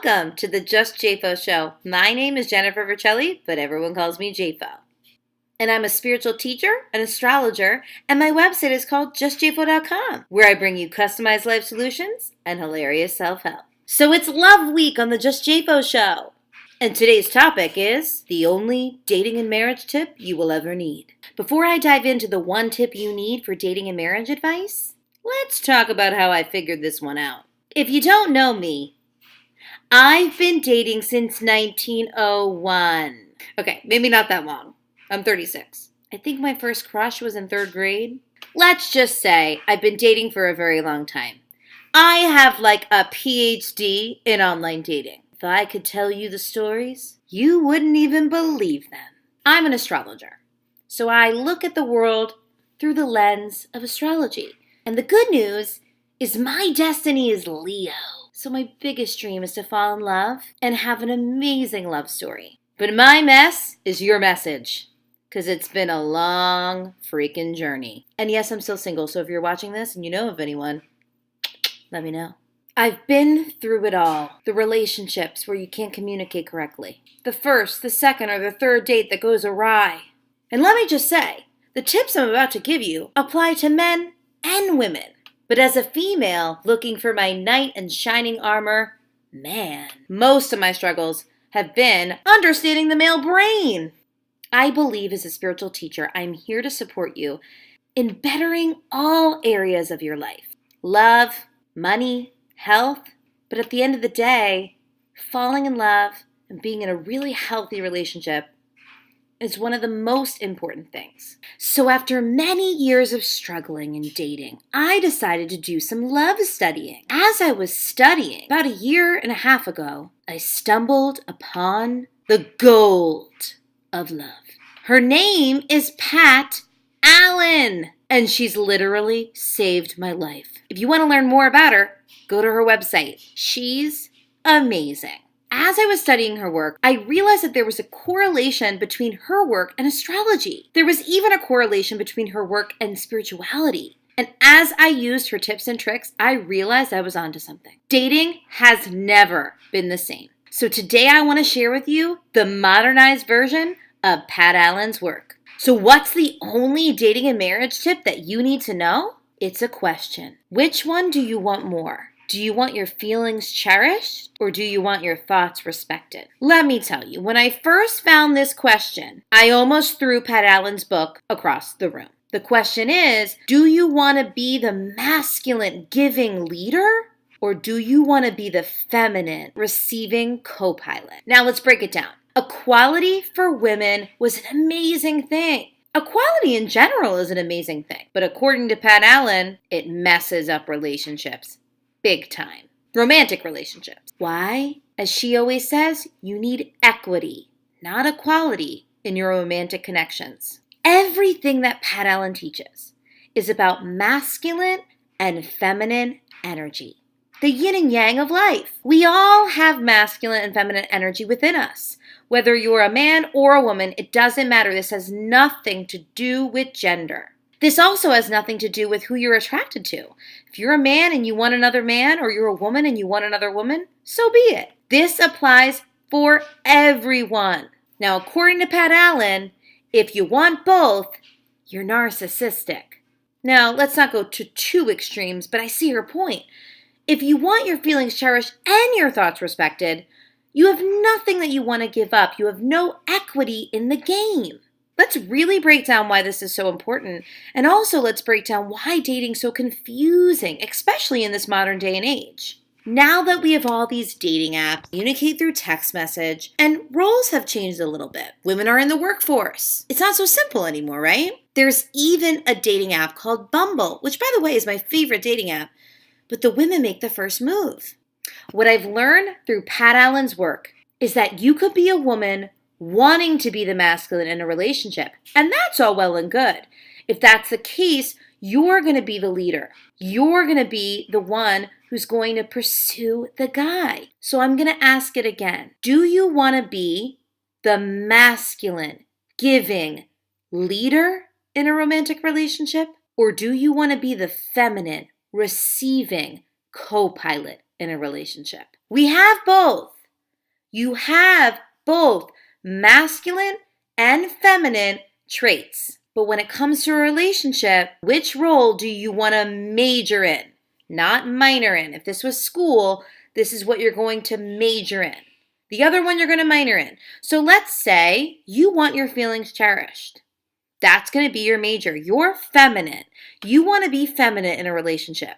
Welcome to the Just JFO show. My name is Jennifer Vercelli, but everyone calls me JFO. And I'm a spiritual teacher, an astrologer, and my website is called justjfo.com, where I bring you customized life solutions and hilarious self-help. So it's Love Week on the Just JFO show. And today's topic is the only dating and marriage tip you will ever need. Before I dive into the one tip you need for dating and marriage advice, let's talk about how I figured this one out. If you don't know me, I've been dating since 1901. Okay, maybe not that long. I'm 36. I think my first crush was in 3rd grade. Let's just say I've been dating for a very long time. I have like a PhD in online dating. If I could tell you the stories, you wouldn't even believe them. I'm an astrologer, so I look at the world through the lens of astrology. And the good news is my destiny is Leo. So my biggest dream is to fall in love and have an amazing love story. But my mess is your message, because it's been a long freaking journey. And yes, I'm still single, so if you're watching this and you know of anyone, let me know. I've been through it all. The relationships where you can't communicate correctly. The first, the second, or the third date that goes awry. And let me just say, the tips I'm about to give you apply to men and women. But as a female looking for my knight in shining armor, man, most of my struggles have been understanding the male brain. I believe as a spiritual teacher, I'm here to support you in bettering all areas of your life. Love, money, health, but at the end of the day, falling in love and being in a really healthy relationship is one of the most important things. So after many years of struggling and dating, I decided to do some love studying. As I was studying, about 1.5 years ago, I stumbled upon the gold of love. Her name is Pat Allen, and she's literally saved my life. If you want to learn more about her, go to her website. She's amazing. As I was studying her work, I realized that there was a correlation between her work and astrology. There was even a correlation between her work and spirituality. And as I used her tips and tricks, I realized I was onto something. Dating has never been the same. So today I want to share with you the modernized version of Pat Allen's work. So what's the only dating and marriage tip that you need to know? It's a question. Which one do you want more? Do you want your feelings cherished, or do you want your thoughts respected? Let me tell you, when I first found this question, I almost threw Pat Allen's book across the room. The question is, do you want to be the masculine giving leader, or do you want to be the feminine receiving co-pilot? Now let's break it down. Equality for women was an amazing thing. Equality in general is an amazing thing, but according to Pat Allen, it messes up relationships. Big time. Romantic relationships. Why? As she always says, you need equity, not equality, in your romantic connections. Everything that Pat Allen teaches is about masculine and feminine energy. The yin and yang of life. We all have masculine and feminine energy within us. Whether you're a man or a woman, it doesn't matter. This has nothing to do with gender. This also has nothing to do with who you're attracted to. If you're a man and you want another man, or you're a woman and you want another woman, so be it. This applies for everyone. Now, according to Pat Allen, if you want both, you're narcissistic. Now, let's not go to two extremes, but I see her point. If you want your feelings cherished and your thoughts respected, you have nothing that you want to give up. You have no equity in the game. Let's really break down why this is so important, and also let's break down why dating's so confusing, especially in this modern day and age. Now that we have all these dating apps, communicate through text message, and roles have changed a little bit. Women are in the workforce. It's not so simple anymore, right? There's even a dating app called Bumble, which by the way is my favorite dating app, but the women make the first move. What I've learned through Pat Allen's work is that you could be a woman wanting to be the masculine in a relationship, and that's all well and good. If that's the case, you're going to be the leader. You're going to be the one who's going to pursue the guy. So I'm going to ask it again. Do you want to be the masculine, giving leader in a romantic relationship? Or do you want to be the feminine, receiving co-pilot in a relationship. We have both. You have both masculine and feminine traits. But when it comes to a relationship, which role do you want to major in? Not minor in. If this was school, this is what you're going to major in. The other one you're going to minor in. So let's say you want your feelings cherished. That's going to be your major. You're feminine. You want to be feminine in a relationship.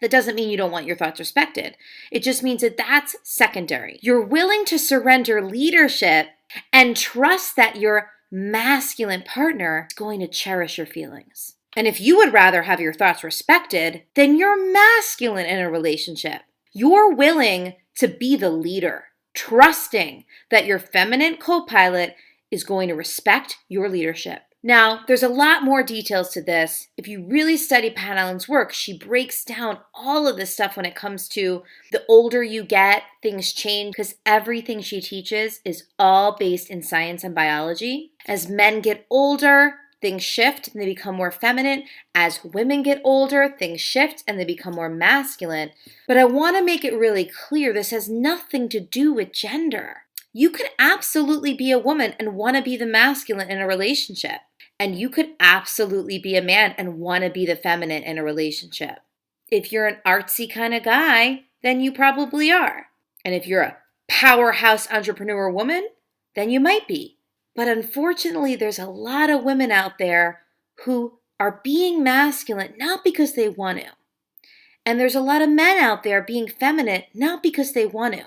That doesn't mean you don't want your thoughts respected. It just means that that's secondary. You're willing to surrender leadership and trust that your masculine partner is going to cherish your feelings. And if you would rather have your thoughts respected, then you're masculine in a relationship. You're willing to be the leader, trusting that your feminine co-pilot is going to respect your leadership. Now, there's a lot more details to this. If you really study Pat Allen's work, she breaks down all of this stuff when it comes to the older you get, things change, because everything she teaches is all based in science and biology. As men get older, things shift and they become more feminine. As women get older, things shift and they become more masculine. But I want to make it really clear, this has nothing to do with gender. You could absolutely be a woman and want to be the masculine in a relationship. And you could absolutely be a man and want to be the feminine in a relationship. If you're an artsy kind of guy, then you probably are. And if you're a powerhouse entrepreneur woman, then you might be. But unfortunately, there's a lot of women out there who are being masculine not because they want to. And there's a lot of men out there being feminine not because they want to.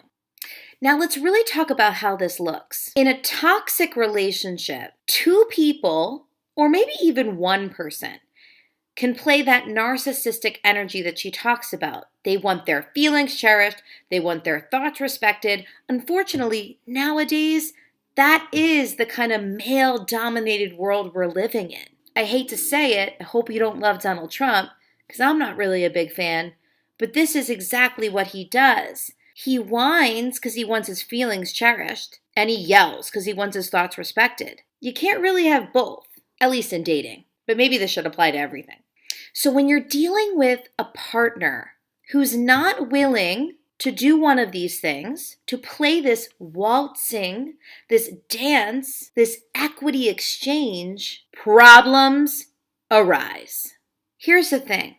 Now let's really talk about how this looks. In a toxic relationship, two people, or maybe even one person, can play that narcissistic energy that she talks about. They want their feelings cherished. They want their thoughts respected. Unfortunately, nowadays, that is the kind of male-dominated world we're living in. I hate to say it. I hope you don't love Donald Trump, because I'm not really a big fan. But this is exactly what he does. He whines because he wants his feelings cherished, and he yells because he wants his thoughts respected. You can't really have both, at least in dating. But maybe this should apply to everything. So when you're dealing with a partner who's not willing to do one of these things, to play this waltzing, this dance, this equity exchange, problems arise. Here's the thing.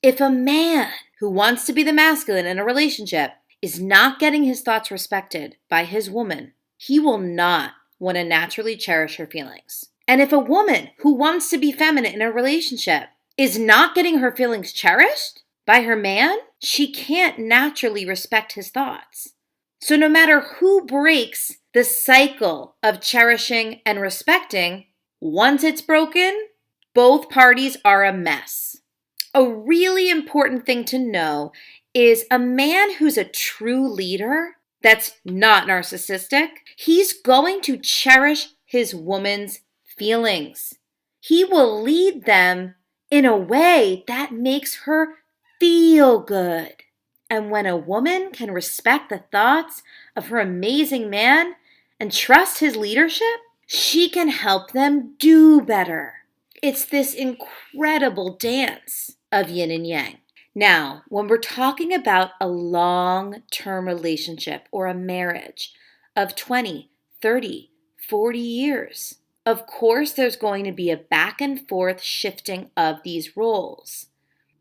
If a man who wants to be the masculine in a relationship is not getting his thoughts respected by his woman, he will not want to naturally cherish her feelings. And if a woman who wants to be feminine in a relationship is not getting her feelings cherished by her man, she can't naturally respect his thoughts. So no matter who breaks the cycle of cherishing and respecting, once it's broken, both parties are a mess. A really important thing to know is a man who's a true leader that's not narcissistic, he's going to cherish his woman's feelings. He will lead them in a way that makes her feel good. And when a woman can respect the thoughts of her amazing man and trust his leadership, she can help them do better. It's this incredible dance of yin and yang. Now, when we're talking about a long-term relationship or a marriage of 20, 30, 40 years, of course there's going to be a back and forth shifting of these roles.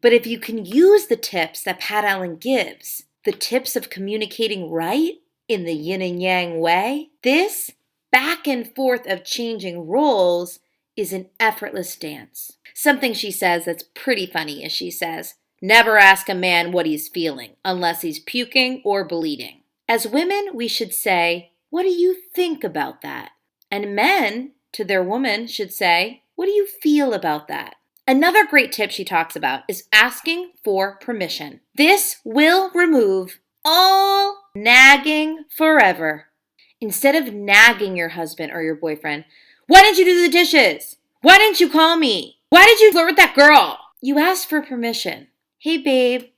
But if you can use the tips that Pat Allen gives, the tips of communicating right in the yin and yang way, this back and forth of changing roles is an effortless dance. Something she says that's pretty funny is she says, "Never ask a man what he's feeling unless he's puking or bleeding." As women, we should say, "What do you think about that?" And men, to their woman, should say, "What do you feel about that?" Another great tip she talks about is asking for permission. This will remove all nagging forever. Instead of nagging your husband or your boyfriend, "Why didn't you do the dishes? Why didn't you call me? Why did you flirt with that girl?" You ask for permission. "Hey babe,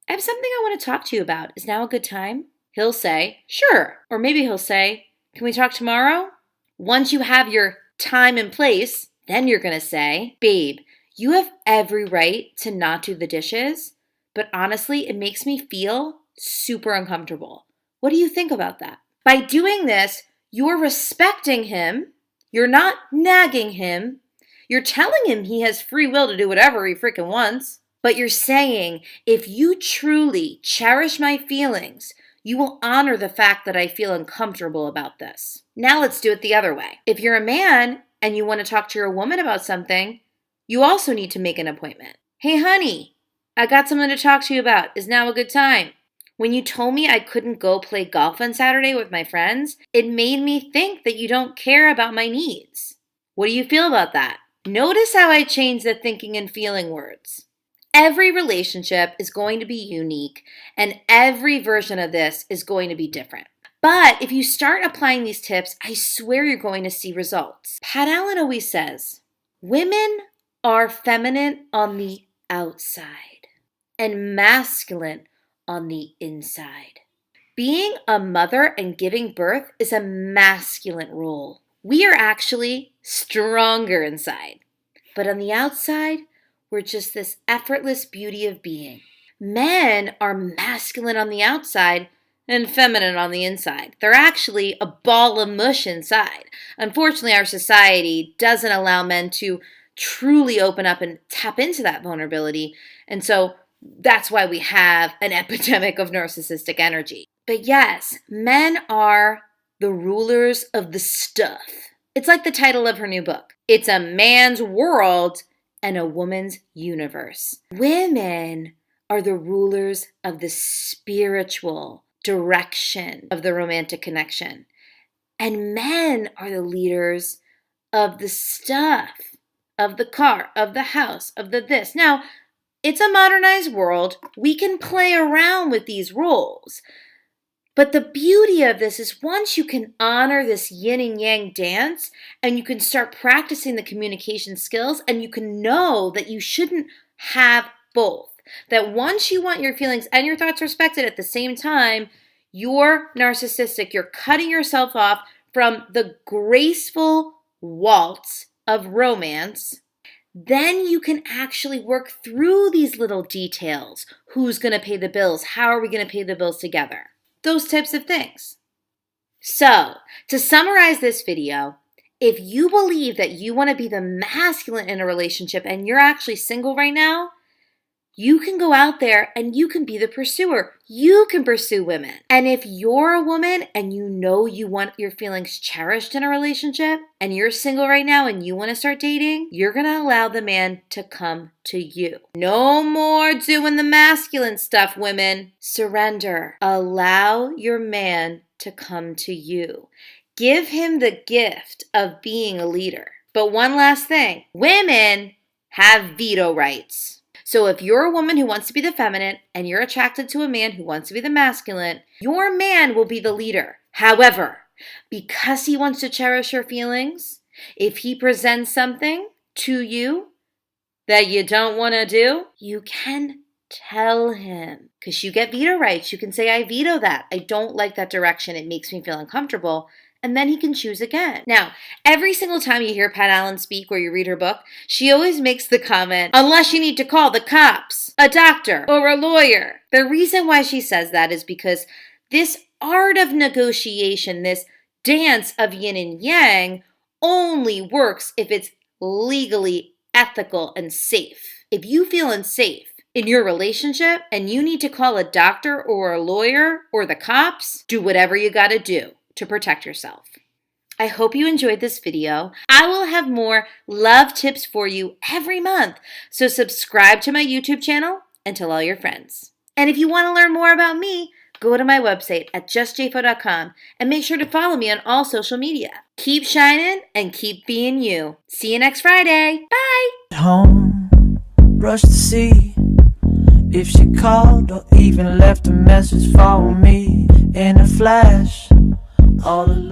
I have something I want to talk to you about. Is now a good time?" He'll say, "Sure." Or maybe he'll say, "Can we talk tomorrow?" Once you have your time and place, then you're going to say, "Babe, you have every right to not do the dishes, but honestly, it makes me feel super uncomfortable. What do you think about that? By doing this, you're respecting him. You're not nagging him. You're telling him he has free will to do whatever he freaking wants. But you're saying, if you truly cherish my feelings, you will honor the fact that I feel uncomfortable about this. Now let's do it the other way. If you're a man and you want to talk to your woman about something, you also need to make an appointment. Hey, honey, I got something to talk to you about. Is now a good time? When you told me I couldn't go play golf on Saturday with my friends, it made me think that you don't care about my needs. What do you feel about that? Notice how I changed the thinking and feeling words. Every relationship is going to be unique, and every version of this is going to be different. But if you start applying these tips, I swear you're going to see results. Pat Allen always says, women are feminine on the outside and masculine on the inside. Being a mother and giving birth is a masculine role. We are actually stronger inside, but on the outside, we're just this effortless beauty of being. Men are masculine on the outside and feminine on the inside. They're actually a ball of mush inside. Unfortunately, our society doesn't allow men to truly open up and tap into that vulnerability, and so that's why we have an epidemic of narcissistic energy. But yes, men are the rulers of the stuff. It's like the title of her new book. It's a man's world and a woman's universe. Women are the rulers of the spiritual direction of the romantic connection. And men are the leaders of the stuff, of the car, of the house, of the this. Now, it's a modernized world. We can play around with these roles. But the beauty of this is once you can honor this yin and yang dance and you can start practicing the communication skills and you can know that you shouldn't have both. That once you want your feelings and your thoughts respected at the same time, you're narcissistic. You're cutting yourself off from the graceful waltz of romance. Then you can actually work through these little details. Who's going to pay the bills? How are we going to pay the bills together? Those types of things. So, to summarize this video, if you believe that you want to be the masculine in a relationship and you're actually single right now, you can go out there and you can be the pursuer. You can pursue women. And if you're a woman and you know you want your feelings cherished in a relationship and you're single right now and you want to start dating, you're going to allow the man to come to you. No more doing the masculine stuff, women. Surrender. Allow your man to come to you. Give him the gift of being a leader. But one last thing, women have veto rights. So if you're a woman who wants to be the feminine and you're attracted to a man who wants to be the masculine, your man will be the leader. However, because he wants to cherish your feelings, if he presents something to you that you don't want to do, you can tell him. Because you get veto rights. You can say, I veto that. I don't like that direction. It makes me feel uncomfortable. And then he can choose again. Now, every single time you hear Pat Allen speak or you read her book, she always makes the comment, unless you need to call the cops, a doctor, or a lawyer. The reason why she says that is because this art of negotiation, this dance of yin and yang, only works if it's legally ethical and safe. If you feel unsafe in your relationship and you need to call a doctor or a lawyer or the cops, do whatever you gotta do to protect yourself. I hope you enjoyed this video. I will have more love tips for you every month, so subscribe to my YouTube channel and tell all your friends. And if you want to learn more about me, go to my website at justjfo.com and make sure to follow me on all social media. Keep shining and keep being you. See you next Friday. Bye! Home, rush to see if she called or even left a message for me in a flash. All alone.